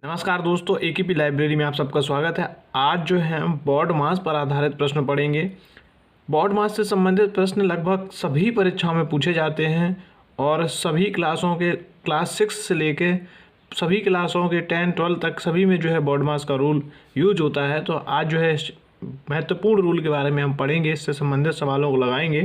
नमस्कार दोस्तों, AKP library में आप सबका स्वागत है। आज जो है हम बोर्ड मास पर आधारित प्रश्न पढ़ेंगे। बोर्ड मास से संबंधित प्रश्न लगभग सभी परीक्षाओं में पूछे जाते हैं और सभी क्लासों के क्लास 6 से लेके सभी क्लासों के 10-12 तक सभी में जो है बोर्ड मास का रूल यूज होता है। तो आज जो है महत्वपूर्ण रूल के बारे में हम पढ़ेंगे, इससे संबंधित सवालों को लगाएंगे।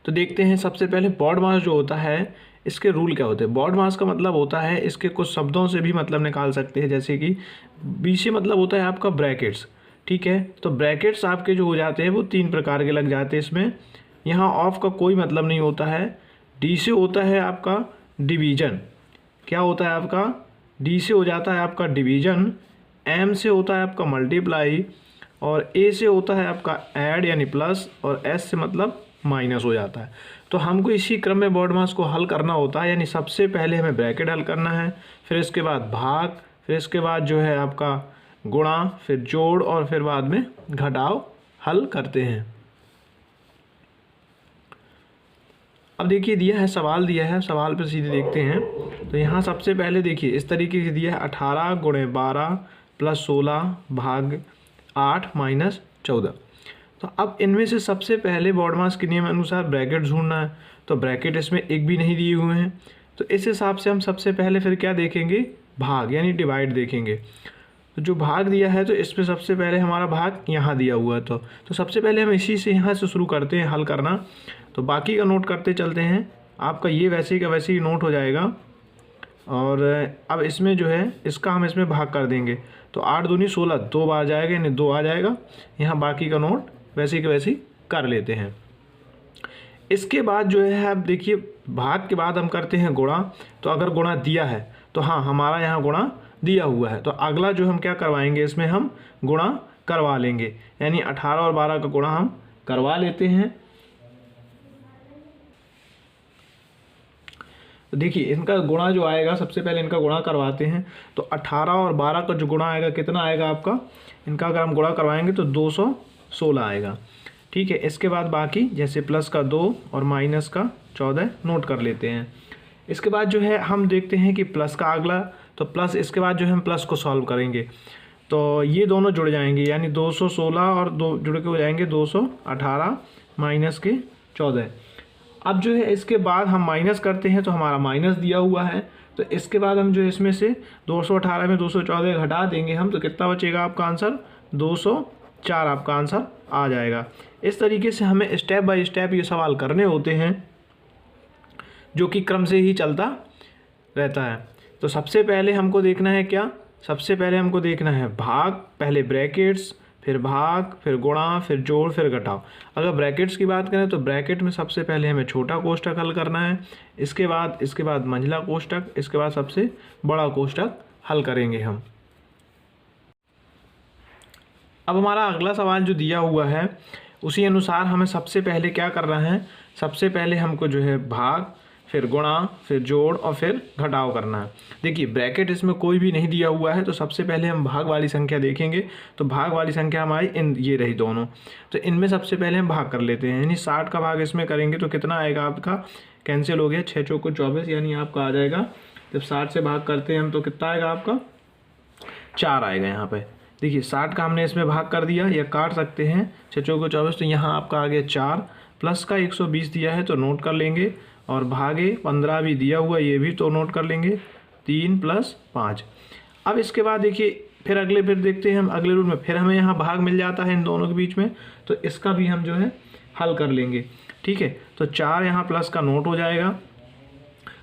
तो देखते हैं, सबसे पहले बोर्ड मास जो होता है इसके रूल क्या होते हैं। बोर्ड मास का मतलब होता है, इसके कुछ शब्दों से भी मतलब निकाल सकते हैं, जैसे कि बी से मतलब होता है आपका ब्रैकेट्स। ठीक है, तो ब्रैकेट्स आपके जो हो जाते हैं वो 3 प्रकार के लग जाते हैं इसमें। यहाँ ऑफ का कोई मतलब नहीं होता है। डी से होता है आपका डिवीजन। क्या होता है आपका? डी से हो जाता है आपका डिवीजन। एम से होता है आपका मल्टीप्लाई और ए से होता है आपका ऐड यानी प्लस और एस से मतलब माइनस हो जाता है। तो हमको इसी क्रम में बोर्ड मास को हल करना होता है, यानी सबसे पहले हमें ब्रैकेट हल करना है, फिर इसके बाद भाग, फिर इसके बाद जो है आपका गुणा, फिर जोड़ और फिर बाद में घटाव हल करते हैं। अब देखिए दिया है, सवाल दिया है, सवाल पर सीधे देखते हैं। तो यहाँ सबसे पहले देखिए इस तरीके से दिया है 18 × 12 + 16 भाग 8 - 14। तो अब इनमें से सबसे पहले बोर्ड मास के नियम अनुसार ब्रैकेट ढूंढना है। तो ब्रैकेट इसमें एक भी नहीं दिए हुए हैं, तो इस हिसाब से हम सबसे पहले फिर क्या देखेंगे? भाग यानी डिवाइड देखेंगे। तो जो भाग दिया है तो इसमें सबसे पहले हमारा भाग यहाँ दिया हुआ है। तो सबसे पहले हम इसी से यहाँ से शुरू करते हैं हल करना। तो बाकी का नोट करते चलते हैं। आपका ये वैसे ही का वैसे ही नोट हो जाएगा। और अब इसमें जो है इसका हम इसमें भाग कर देंगे। तो 8 दूनी 16 2 बार जाएगा यानी 2 आ जाएगा। यहाँ बाकी का नोट वैसे के वैसे ही कर लेते हैं। इसके बाद जो है अब देखिए भाग के बाद हम करते हैं गुणा। तो अगर गुणा दिया है तो हाँ, हमारा यहाँ गुणा दिया हुआ है, तो अगला जो हम क्या करवाएंगे, इसमें हम गुणा करवा लेंगे, यानी 18 और 12 का गुणा हम करवा लेते हैं। तो देखिए इनका गुणा जो आएगा, सबसे पहले इनका गुणा करवाते हैं। तो 18 और 12 का जो गुणा आएगा कितना आएगा आपका? इनका अगर हम गुणा करवाएंगे तो 216 आएगा। ठीक है, इसके बाद बाकी जैसे प्लस का 2 और माइनस का 14 नोट कर लेते हैं। इसके बाद जो है हम देखते हैं कि प्लस का अगला, तो प्लस इसके बाद जो है हम प्लस को सॉल्व करेंगे। तो ये दोनों जुड़ जाएंगे, यानी 216 और 2 जुड़ के हो जाएंगे 218 माइनस के 14। अब जो है इसके बाद हम माइनस करते हैं, तो हमारा माइनस दिया हुआ है। तो इसके बाद हम जो इसमें से 218 में 214 घटा देंगे हम, तो कितना बचेगा आपका आंसर? 204 आपका आंसर आ जाएगा। इस तरीके से हमें स्टेप बाय स्टेप ये सवाल करने होते हैं, जो कि क्रम से ही चलता रहता है। तो सबसे पहले हमको देखना है क्या? सबसे पहले हमको देखना है भाग, पहले ब्रैकेट्स, फिर भाग, फिर गुणा, फिर जोड़, फिर घटाव। अगर ब्रैकेट्स की बात करें तो ब्रैकेट में सबसे पहले हमें छोटा कोष्ठक हल करना है, इसके बाद मंझला कोष्ठक, इसके बाद सबसे बड़ा कोष्ठक हल करेंगे हम। अब हमारा अगला सवाल जो दिया हुआ है उसी अनुसार हमें सबसे पहले क्या करना है? सबसे पहले हमको जो है भाग, फिर गुणा, फिर जोड़ और फिर घटाव करना है। देखिए ब्रैकेट इसमें कोई भी नहीं दिया हुआ है, तो सबसे पहले हम भाग वाली संख्या देखेंगे। तो भाग वाली संख्या हमारी ये रही दोनों, तो इनमें सबसे पहले हम भाग कर लेते हैं। यानी 60 का भाग इसमें करेंगे तो कितना आएगा आपका? कैंसिल हो गया, 6 चौको 24, यानी आपका आ जाएगा, जब 60 से भाग करते हैं हम तो कितना आएगा आपका? 4 आएगा यहाँ पे। देखिए 60 का हमने इसमें भाग कर दिया, या काट सकते हैं, 6 चौको 24, तो यहाँ आपका आ गया 4। प्लस का 120 दिया है तो नोट कर लेंगे, और भागे 15 भी दिया हुआ, ये भी तो नोट कर लेंगे, 3 + 5। अब इसके बाद देखिए फिर देखते हैं हम अगले रूल में, फिर हमें यहाँ भाग मिल जाता है इन दोनों के बीच में, तो इसका भी हम जो है हल कर लेंगे। ठीक है, तो 4 यहाँ प्लस का नोट हो जाएगा,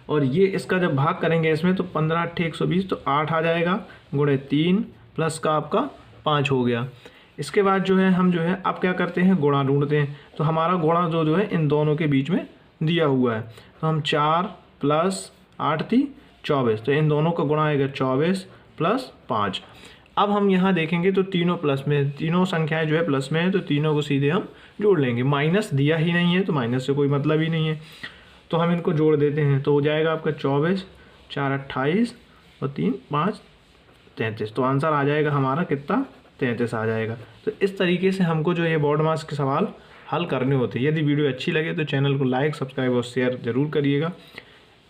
और ये इसका जब भाग करेंगे इसमें तो 15 × 8 = 120, तो 8 आ जाएगा, गुणे 3 प्लस का आपका 5 हो गया। इसके बाद जो है हम जो है अब क्या करते हैं? गुणा ढूंढते हैं। तो हमारा गुणा जो है इन दोनों के बीच में दिया हुआ है, तो हम 4 + 8 थी 24, तो इन दोनों का गुणा आएगा 24 + 5। अब हम यहाँ देखेंगे तो तीनों प्लस में, तीनों संख्याएं जो है प्लस में है, तो तीनों को सीधे हम जोड़ लेंगे। माइनस दिया ही नहीं है तो माइनस से कोई मतलब ही नहीं है, तो हम इनको जोड़ देते हैं। तो हो जाएगा आपका 24, 4 = 28 और 3 × 5 = 33। तो आंसर आ जाएगा हमारा कितना? 33 आ जाएगा। तो इस तरीके से हमको जो ये बोर्ड मास के सवाल हल करने होते हैं। यदि वीडियो अच्छी लगे तो चैनल को लाइक, सब्सक्राइब और शेयर ज़रूर करिएगा।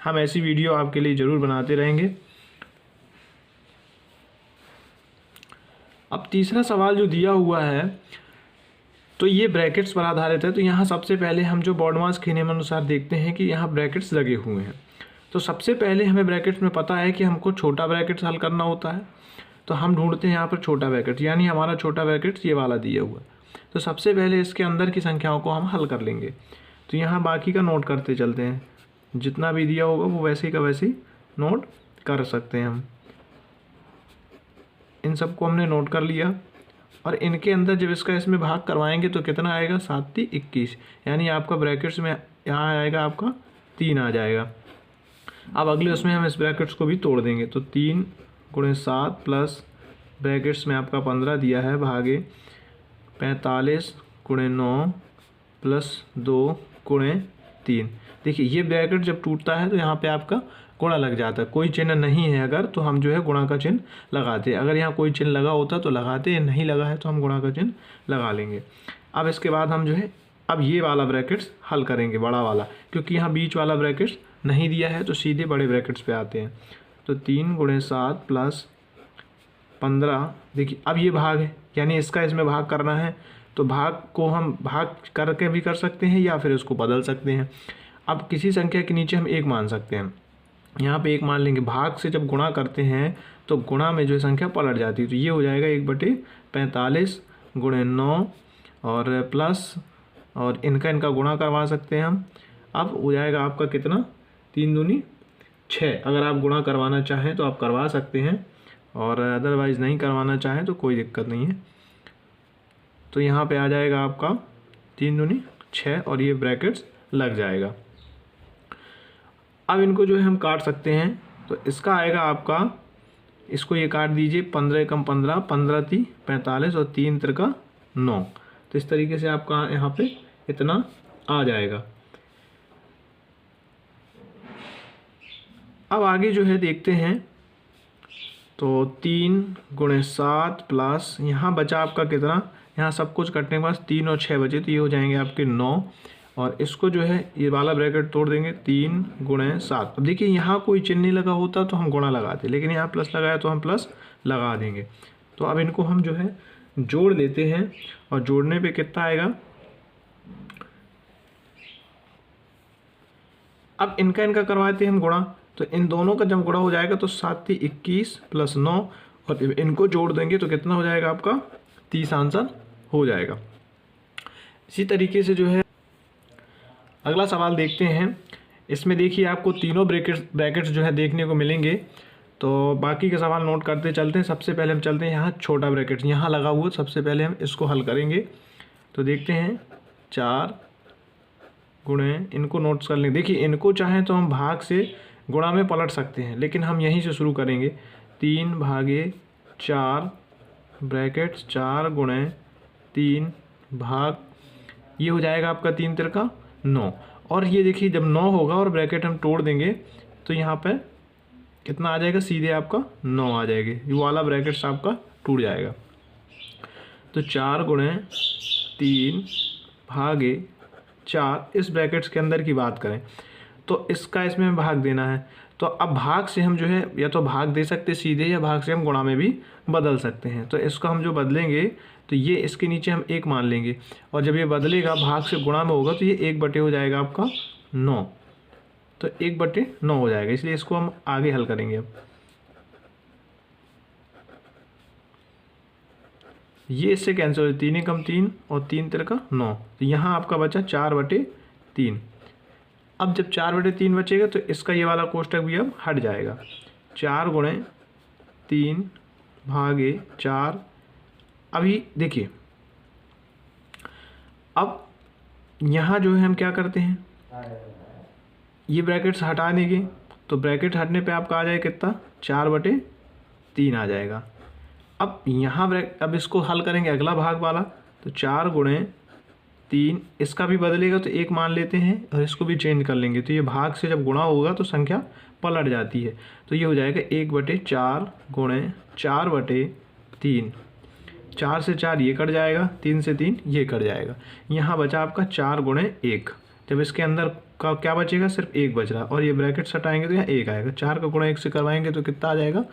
हम ऐसी वीडियो आपके लिए ज़रूर बनाते रहेंगे। अब तीसरा सवाल जो दिया हुआ है तो ये ब्रैकेट्स पर आधारित है। तो यहाँ सबसे पहले हम जो बॉडमास के नियम अनुसार देखते हैं कि यहाँ ब्रैकेट्स लगे हुए हैं। तो सबसे पहले हमें ब्रैकेट्स में पता है कि हमको छोटा ब्रैकेट्स हल करना होता है, तो हम ढूंढते हैं यहाँ पर छोटा ब्रैकेट, यानी हमारा छोटा ब्रैकेट्स ये वाला दिया हुआ है। तो सबसे पहले इसके अंदर की संख्याओं को हम हल कर लेंगे। तो यहाँ बाकी का नोट करते चलते हैं, जितना भी दिया होगा वो वैसे ही का वैसे ही नोट कर सकते हैं हम। इन सबको हमने नोट कर लिया और इनके अंदर जब इसका इसमें भाग करवाएंगे तो कितना आएगा, 7 × 21, यानी आपका ब्रैकेट्स में यहाँ आएगा आपका 3 आ जाएगा। अब अगले उसमें हम इस ब्रैकेट्स को भी तोड़ देंगे। तो 3 × 7 प्लस ब्रैकेट्स में आपका 15 दिया है भागे 45 × 9 प्लस 2 × 3। देखिए ये ब्रैकेट जब टूटता है तो यहाँ पे आपका गुणा लग जाता है। कोई चिन्ह नहीं है अगर तो हम जो है गुणा का चिन्ह लगाते हैं, अगर यहाँ कोई चिन्ह लगा होता तो लगाते, नहीं लगा है तो हम गुणा का चिन्ह लगा लेंगे। अब इसके बाद हम जो है अब ये वाला ब्रैकेट्स हल करेंगे, बड़ा वाला, क्योंकि यहाँ बीच वाला ब्रैकेट्स नहीं दिया है तो सीधे बड़े ब्रैकेट्स पे आते हैं। तो 3 × 7 प्लस 15, देखिए अब ये भाग है यानी इसका इसमें भाग करना है, तो भाग को हम भाग करके भी कर सकते हैं या फिर इसको बदल सकते हैं। अब किसी संख्या के नीचे हम 1 मान सकते हैं, यहाँ पे 1 मान लेंगे। भाग से जब गुणा करते हैं तो गुणा में जो है संख्या पलट जाती है, तो ये हो जाएगा 1/45 × 9 और प्लस और इनका गुणा करवा सकते हैं हम। अब हो जाएगा आपका कितना, 3 दूनी 6। अगर आप गुणा करवाना चाहें तो आप करवा सकते हैं और अदरवाइज़ नहीं करवाना चाहें तो कोई दिक्कत नहीं है। तो यहाँ पे आ जाएगा आपका 3 दूनी 6 और ये ब्रैकेट्स लग जाएगा। अब इनको जो है हम काट सकते हैं, तो इसका आएगा आपका, इसको ये काट दीजिए, 15 × 15, 15 × 3 45 और 3 × 9। तो इस तरीके से आपका यहाँ पे इतना आ जाएगा। अब आगे जो है देखते हैं, तो 3 × 7 प्लस यहाँ बचा आपका कितना, यहाँ सब कुछ कटने के बाद 3 और 6 बचे, तो ये हो जाएंगे आपके 9 और इसको जो है ये वाला ब्रैकेट तोड़ देंगे 3 × 7। अब देखिए यहाँ कोई चिन्ह नहीं लगा होता तो हम गुणा लगाते, लेकिन यहाँ प्लस लगाया तो हम प्लस लगा देंगे। तो अब इनको हम जो है जोड़ लेते हैं और जोड़ने पे कितना आएगा, अब इनका करवाते हैं हम गुणा, तो इन दोनों का जब गुणा हो जाएगा तो 7 × 21 प्लस 9 और इनको जोड़ देंगे तो कितना हो जाएगा आपका 30 आंसर हो जाएगा। इसी तरीके से जो है अगला सवाल देखते हैं। इसमें देखिए आपको तीनों ब्रैकेट्स जो है देखने को मिलेंगे, तो बाकी के सवाल नोट करते चलते हैं। सबसे पहले हम चलते हैं यहाँ छोटा ब्रैकेट यहाँ लगा हुआ, सबसे पहले हम इसको हल करेंगे। तो देखते हैं 4 × इनको नोट्स कर लेंगे। देखिए इनको चाहें तो हम भाग से गुणा में पलट सकते हैं, लेकिन हम यहीं से शुरू करेंगे। 3 / 4 ब्रैकेट्स 4 × 3 भाग, ये हो जाएगा आपका 3 × 9 और ये देखिए जब 9 होगा और ब्रैकेट हम तोड़ देंगे तो यहाँ पर कितना आ जाएगा, सीधे आपका 9 आ जाएगा, ये वाला ब्रैकेट्स आपका टूट जाएगा। तो 4 × 3 भागे 4, इस ब्रैकेट्स के अंदर की बात करें तो इसका इसमें भाग देना है। तो अब भाग से हम जो है या तो भाग दे सकते सीधे या भाग से हम गुणा में भी बदल सकते हैं। तो इसको हम जो बदलेंगे तो ये इसके नीचे हम 1 मान लेंगे और जब ये बदलेगा भाग से गुणा में होगा तो ये 1/, हो जाएगा आपका 9, तो 1/9 हो जाएगा, इसलिए इसको हम आगे हल करेंगे। अब ये इससे कैंसिल हो, 3 × 3 और 3 × 9, तो यहाँ आपका बचा 4/3। अब जब 4/3 बचेगा तो इसका ये वाला कोष्टक भी अब हट जाएगा। 4 × 3 भागे 4। अभी देखिए अब यहाँ जो है हम क्या करते हैं, ये ब्रैकेट्स हटा देंगे तो ब्रैकेट हटने पे आपका आ जाएगा कितना, 4/3 आ जाएगा। अब यहाँ अब इसको हल करेंगे अगला भाग वाला, तो 4 × 3 इसका भी बदलेगा तो 1 मान लेते हैं और इसको भी चेंज कर लेंगे, तो ये भाग से जब गुणा होगा तो संख्या पलट जाती है, तो ये हो जाएगा 1/4 × 4/3। 4 से 4 ये कट जाएगा, 3 से 3 ये कट जाएगा, यहाँ बचा आपका 4 × 1। जब इसके अंदर का क्या बचेगा, सिर्फ 1 बच रहा और ये ब्रैकेट हटाएंगे तो यहाँ 1 आएगा। 4 का गुणा 1 से करवाएंगे तो कितना आ जाएगा,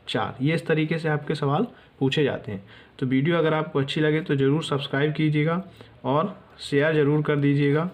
4। ये इस तरीके से आपके सवाल पूछे जाते हैं। तो वीडियो अगर आपको अच्छी लगे तो ज़रूर सब्सक्राइब कीजिएगा और शेयर ज़रूर कर दीजिएगा।